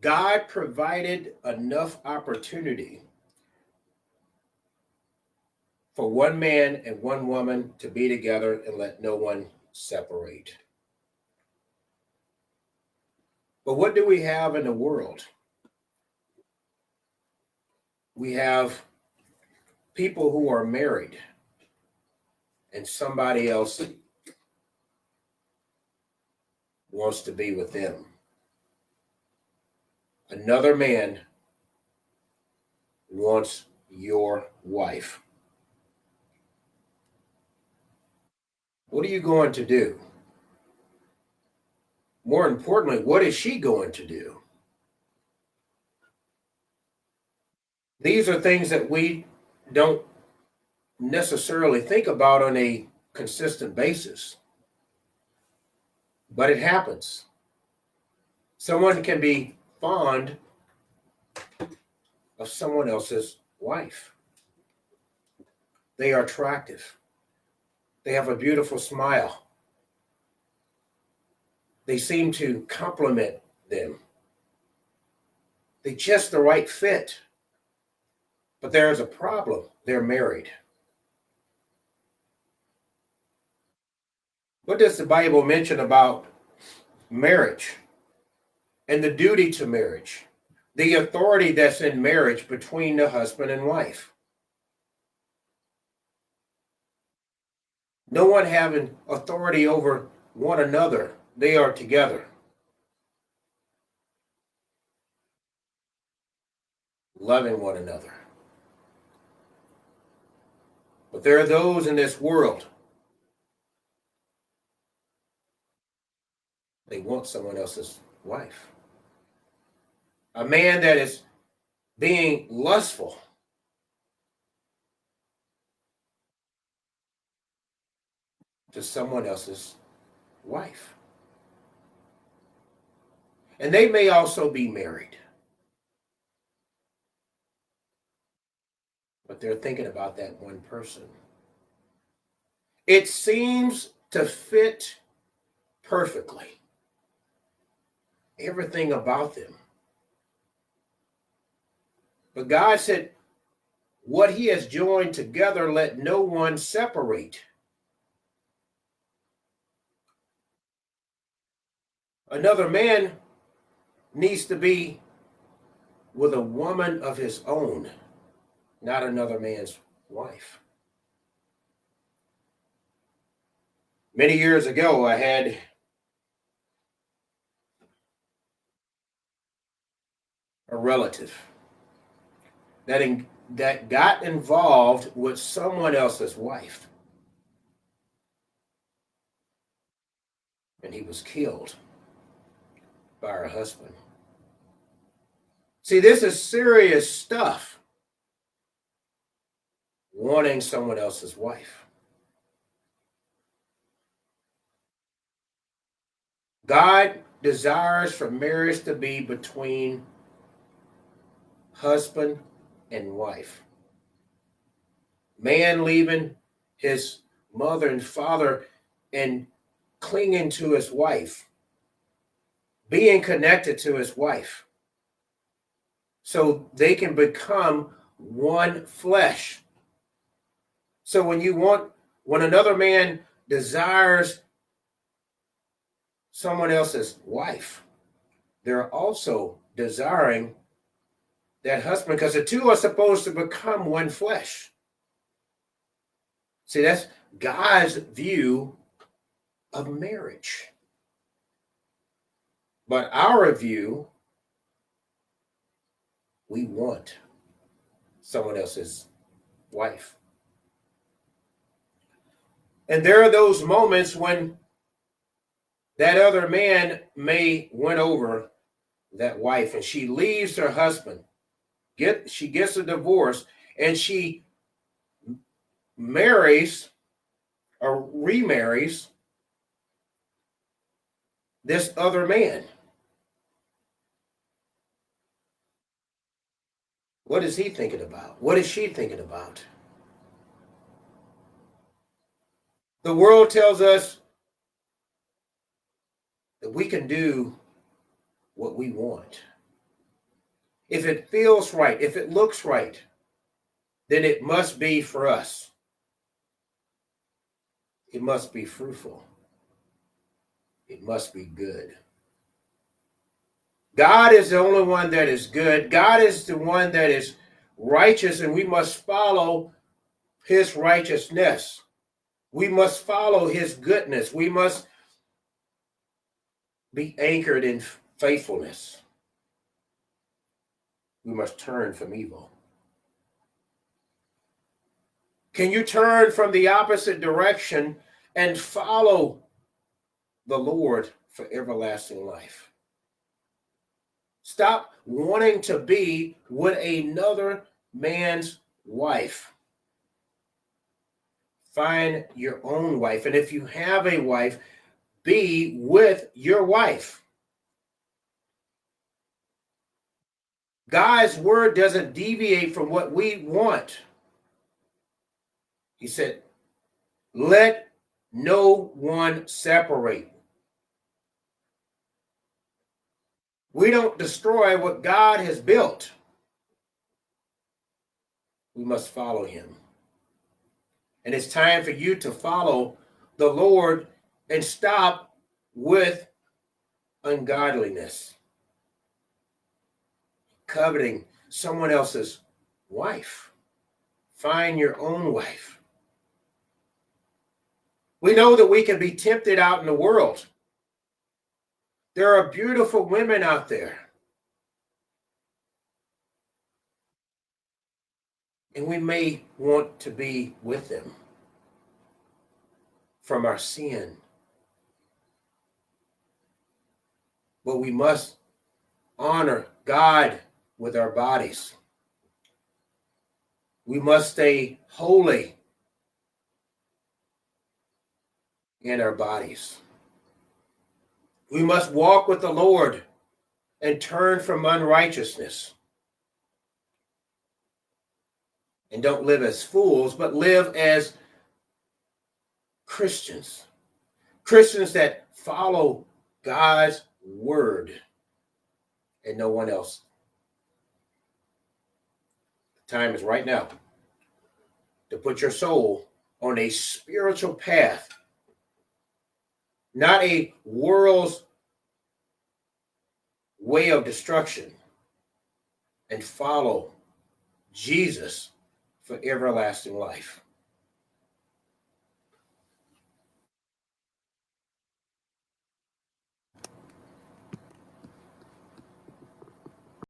God provided enough opportunity for one man and one woman to be together and let no one separate. But what do we have in the world? We have people who are married and somebody else wants to be with them. Another man wants your wife. What are you going to do? More importantly, what is she going to do? These are things that we don't necessarily think about on a consistent basis, but it happens. Someone can be fond of someone else's wife. They are attractive. They have a beautiful smile. They seem to complement them. They just the right fit. But there is a problem. They're married. What does the Bible mention about marriage and the duty to marriage? The authority that's in marriage between the husband and wife. No one having authority over one another. They are together. Loving one another. But there are those in this world, they want someone else's wife. A man that is being lustful to someone else's wife. And they may also be married, but they're thinking about that one person. It seems to fit perfectly. Everything about them. But God said, what he has joined together, let no one separate. Another man needs to be with a woman of his own, not another man's wife. Many years ago, I had a relative that got involved with someone else's wife, and he was killed by her husband. See, this is serious stuff, wanting someone else's wife. God desires for marriage to be between husband and wife. Man leaving his mother and father and clinging to his wife, being connected to his wife, so they can become one flesh. So when another man desires someone else's wife, they're also desiring that husband, because the two are supposed to become one flesh. See, that's God's view of marriage. But our view, we want someone else's wife. And there are those moments when that other man may win over that wife and she leaves her husband. She gets a divorce and she marries or remarries this other man. What is he thinking about? What is she thinking about? The world tells us that we can do what we want. if it feels right, if it looks right, then it must be for us. It must be fruitful. It must be good. God is the only one that is good. God is the one that is righteous, and we must follow his righteousness. We must follow his goodness. We must be anchored in faithfulness. We must turn from evil. Can you turn from the opposite direction and follow the Lord for everlasting life? Stop wanting to be with another man's wife. Find your own wife. And if you have a wife, be with your wife. God's word doesn't deviate from what we want. He said, let no one separate. We don't destroy what God has built. We must follow him. And it's time for you to follow the Lord and stop with ungodliness, coveting someone else's wife. Find your own wife. We know that we can be tempted out in the world. There are beautiful women out there. And we may want to be with them from our sin. But we must honor God with our bodies. We must stay holy in our bodies. We must walk with the Lord and turn from unrighteousness. And don't live as fools, but live as Christians. Christians that follow God's word and no one else. The time is right now to put your soul on a spiritual path, not a world's way of destruction, and follow Jesus for everlasting life.